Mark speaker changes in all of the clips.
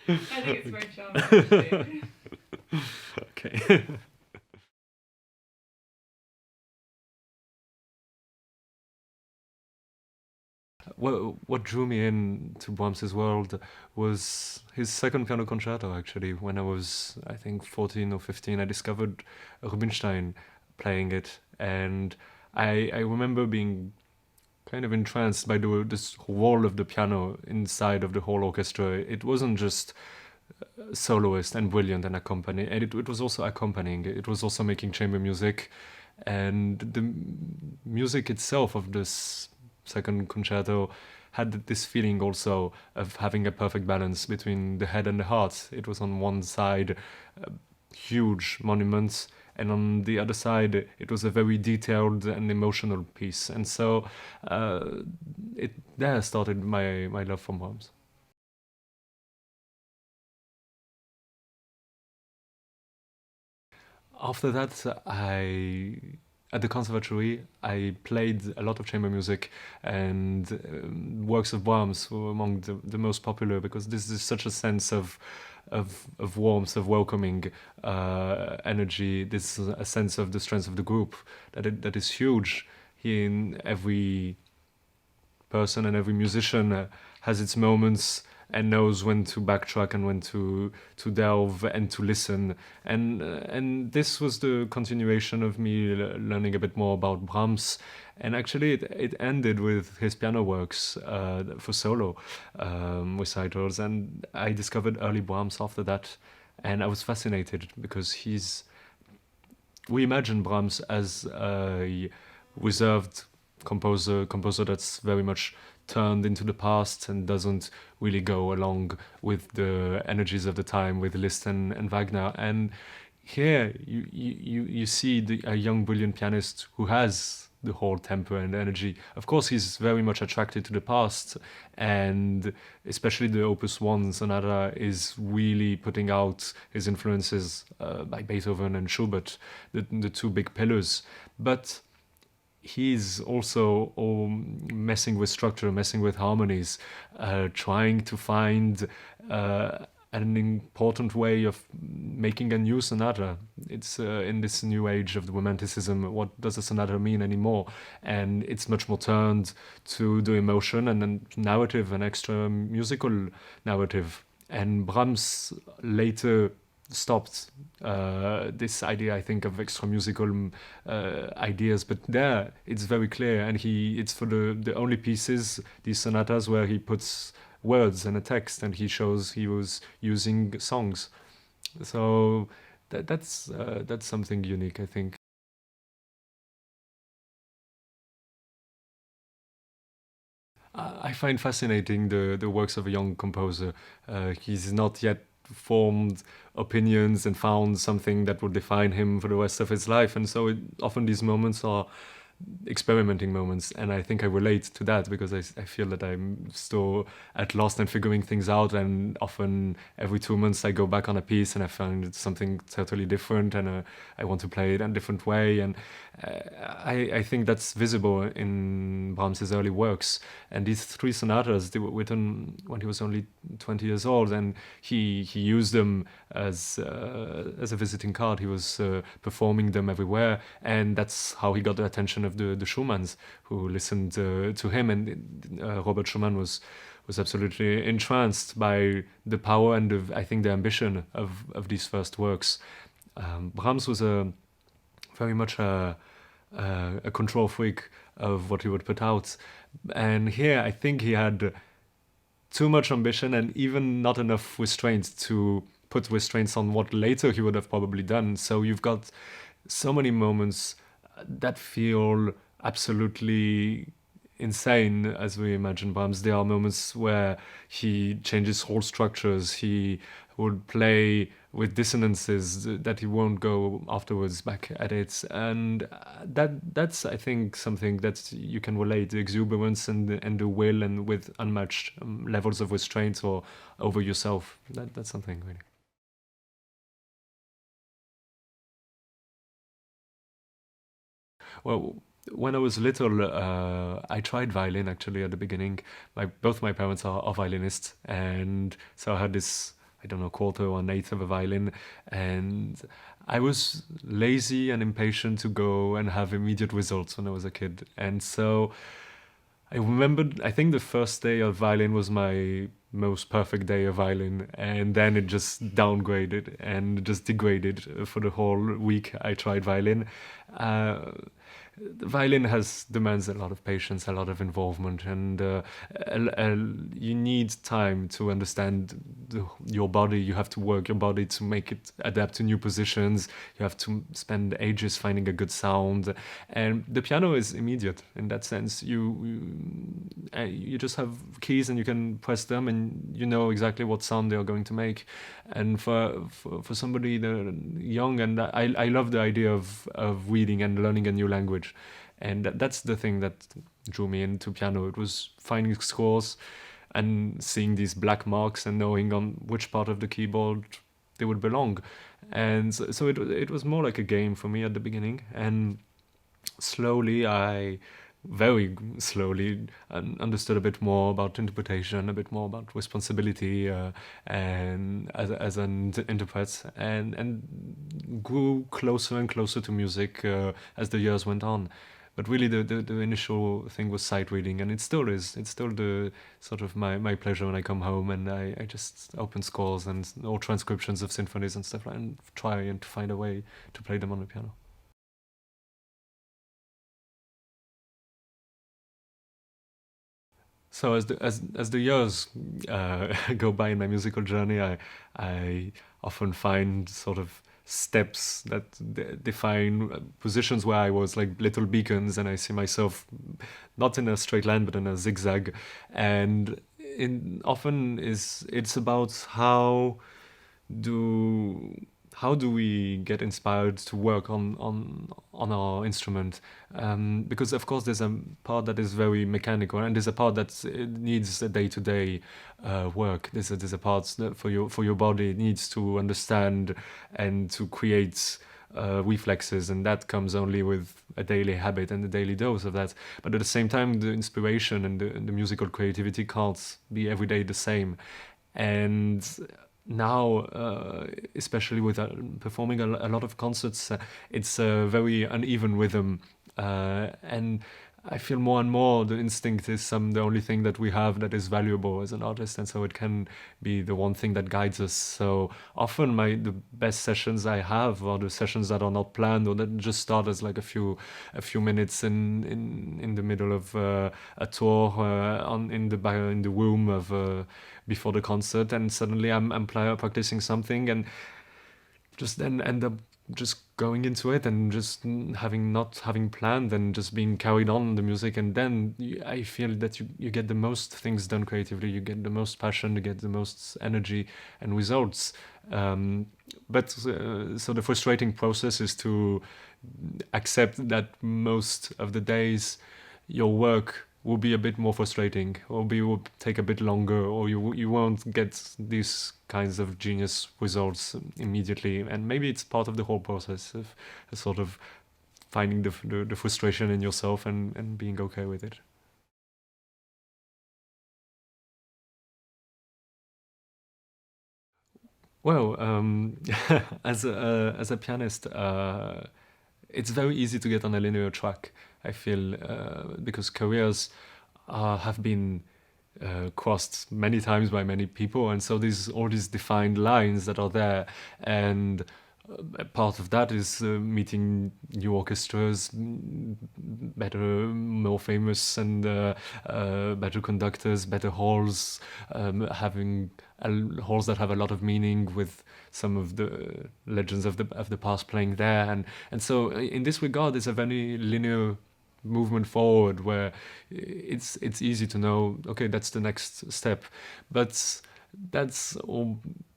Speaker 1: I think it's very charming, actually.
Speaker 2: Okay. What drew me in to Brahms's world was his second piano concerto. Actually, when I was, I think, 14 or 15, I discovered Rubinstein playing it, and I remember being kind of entranced by this wall of the piano inside of the whole orchestra. It wasn't just soloist and brilliant and accompanying, and it was also accompanying. It was also making chamber music, and the music itself of this second concerto had this feeling also of having a perfect balance between the head and the heart. It was on one side huge monuments, and on the other side it was a very detailed and emotional piece. And so it there started my love for Brahms. After that, I at the conservatory I played a lot of chamber music, and works of Brahms were among the most popular, because this is such a sense of warmth, of welcoming energy. This is a sense of the strength of the group that is huge. Here, in every person and every musician has its moments and knows when to backtrack and when to delve and to listen. And this was the continuation of me learning a bit more about Brahms. And actually, it ended with his piano works for solo recitals. And I discovered early Brahms after that. And I was fascinated because we imagine Brahms as a reserved composer that's very much turned into the past and doesn't really go along with the energies of the time with Liszt and Wagner. And here you see a young brilliant pianist who has the whole tempo and energy. Of course, he's very much attracted to the past, and especially the Opus 1 Sonata is really putting out his influences by Beethoven and Schubert, the two big pillars. But he's also messing with structure, messing with harmonies, trying to find an important way of making a new sonata. It's in this new age of the Romanticism, what does a sonata mean anymore? And it's much more turned to the emotion and then narrative and extra musical narrative. And Brahms later stopped this idea, I think, of extra musical ideas. But there, it's very clear, and it's for the only pieces, these sonatas, where he puts words and a text, and he shows he was using songs. So that's something unique, I think. I find fascinating the works of a young composer. He's not yet formed opinions and found something that will define him for the rest of his life, and so often these moments are experimenting moments, and I think I relate to that because I feel that I'm still at lost and figuring things out, and often every 2 months I go back on a piece and I find it's something totally different, and I want to play it in a different way. And I think that's visible in Brahms's early works. And these three sonatas, they were written when he was only 20 years old, and he used them as a visiting card. He was performing them everywhere, and that's how he got the attention of the Schumanns, who listened to him. And Robert Schumann was absolutely entranced by the power and I think the ambition of these first works. Brahms was very much a control freak of what he would put out. And here, I think he had too much ambition and even not enough restraint to put restraints on what later he would have probably done. So you've got so many moments that feel absolutely insane as we imagine Brahms. There are moments where he changes whole structures. He would play with dissonances that he won't go afterwards back at it, and that's I think something that you can relate: the exuberance and the will, and with unmatched levels of restraint or over yourself. That's something really. Well, when I was little, I tried violin actually at the beginning. Both my parents are violinists, and so I had this I don't know, quarter or an eighth of a violin, and I was lazy and impatient to go and have immediate results when I was a kid. And so I remembered, I think the first day of violin was my most perfect day of violin, and then it just downgraded and just degraded for the whole week I tried violin. Uh, the violin has demands a lot of patience, a lot of involvement, and you need time to understand your body. You have to work your body to make it adapt to new positions. You have to spend ages finding a good sound, and the piano is immediate in that sense. You just have keys and you can press them, and you know exactly what sound they are going to make. And for somebody young, and I love the idea of reading and learning a new language, and that's the thing that drew me into piano. It was finding scores and seeing these black marks and knowing on which part of the keyboard they would belong. And so it was more like a game for me at the beginning, and slowly very slowly understood a bit more about interpretation, a bit more about responsibility, and as an interpret, and grew closer and closer to music as the years went on. But really, the initial thing was sight reading, and it still is. It's still the sort of my pleasure when I come home and I just open scores and or transcriptions of symphonies and stuff, and try and find a way to play them on the piano. So as the years go by in my musical journey, I often find sort of steps that define positions where I was like little beacons, and I see myself not in a straight line but in a zigzag, and often it's about do how do we get inspired to work on our instrument, because of course there's a part that is very mechanical, and there's a part that it needs a day-to-day work. There's a part that for your body, it needs to understand and to create reflexes, and that comes only with a daily habit and a daily dose of that. But at the same time, the inspiration and the musical creativity can't be every day the same. And now, especially with performing a lot of concerts, it's a very uneven rhythm, and I feel more and more the instinct is the only thing that we have that is valuable as an artist, and so it can be the one thing that guides us. So often, the best sessions I have are the sessions that are not planned or that just start as like a few minutes in the middle of a tour in the room of before the concert, and suddenly I'm practicing something, and just then end up just going into it and just not having planned and just being carried on the music. And then I feel that you get the most things done creatively, you get the most passion, you get the most energy and results. But so the frustrating process is to accept that most of the days your work will be a bit more frustrating, or will take a bit longer, or you won't get these kinds of genius results immediately. And maybe it's part of the whole process of sort of finding the frustration in yourself and being okay with it. Well, as a pianist, it's very easy to get on a linear track, I feel, because careers have been crossed many times by many people, and so there's all these defined lines that are there, and part of that is meeting new orchestras, better, more famous, and better conductors, better halls, having halls that have a lot of meaning with some of the legends of the past playing there, and so in this regard, it's a very linear movement forward where it's easy to know, okay, that's the next step, but that's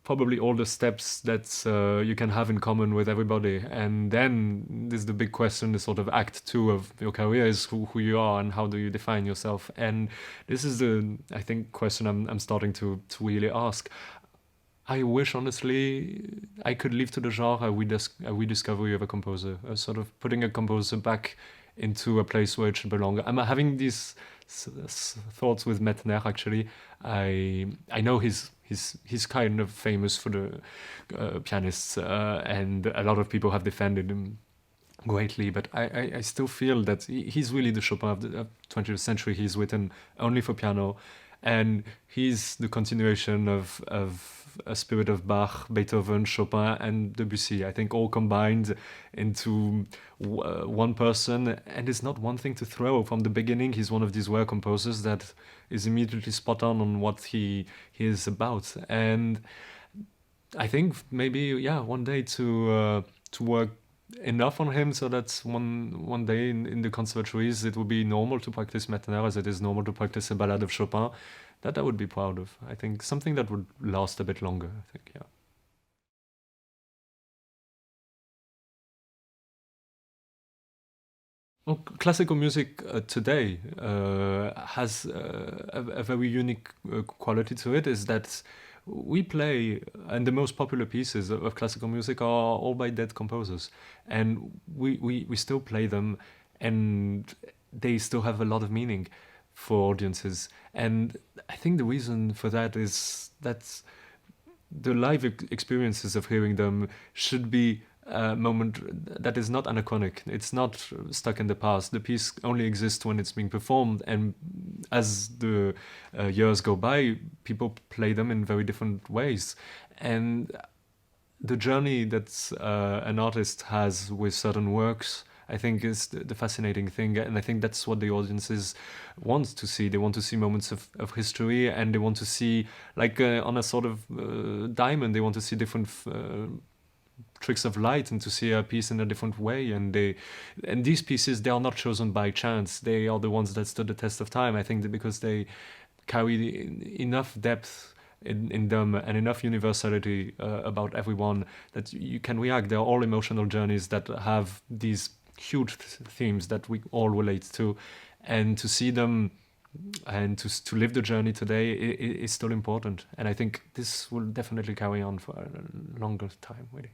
Speaker 2: probably all the steps that you can have in common with everybody. And then there's the big question, the sort of act two of your career, is who you are and how do you define yourself. And this is the, I think, question I'm starting to really ask. I wish, honestly, I could leave to the genre a rediscovery of a composer, a sort of putting a composer back into a place where it should belong. I'm having these thoughts with Metner actually. I know he's kind of famous for the pianists, and a lot of people have defended him greatly, but I still feel that he's really the Chopin of the 20th century. He's written only for piano, and he's the continuation of a spirit of Bach, Beethoven, Chopin, and Debussy. I think all combined into one person, and it's not one thing to throw. From the beginning, he's one of these rare composers that is immediately spot on what he is about. And I think maybe one day to work enough on him so that one day in the conservatories it would be normal to practice Metner as it is normal to practice a ballad of Chopin. That I would be proud of. I think something that would last a bit longer. I think, yeah. Well, classical music today has a very unique quality to it, is that we play, and the most popular pieces of classical music are all by dead composers. And we still play them, and they still have a lot of meaning for audiences. And I think the reason for that is that the live experiences of hearing them should be a moment that is not anachronic. It's not stuck in the past. The piece only exists when it's being performed, and as the years go by, people play them in very different ways. And the journey that an artist has with certain works, I think, is the fascinating thing, and I think that's what the audiences want to see. They want to see moments of history, and they want to see, like on a sort of diamond, they want to see different tricks of light and to see a piece in a different way. And these pieces, they are not chosen by chance. They are the ones that stood the test of time. I think that because they carry enough depth in them and enough universality about everyone that you can react. They're all emotional journeys that have these huge themes that we all relate to, and to see them and to live the journey today is still important. And I think this will definitely carry on for a longer time, really.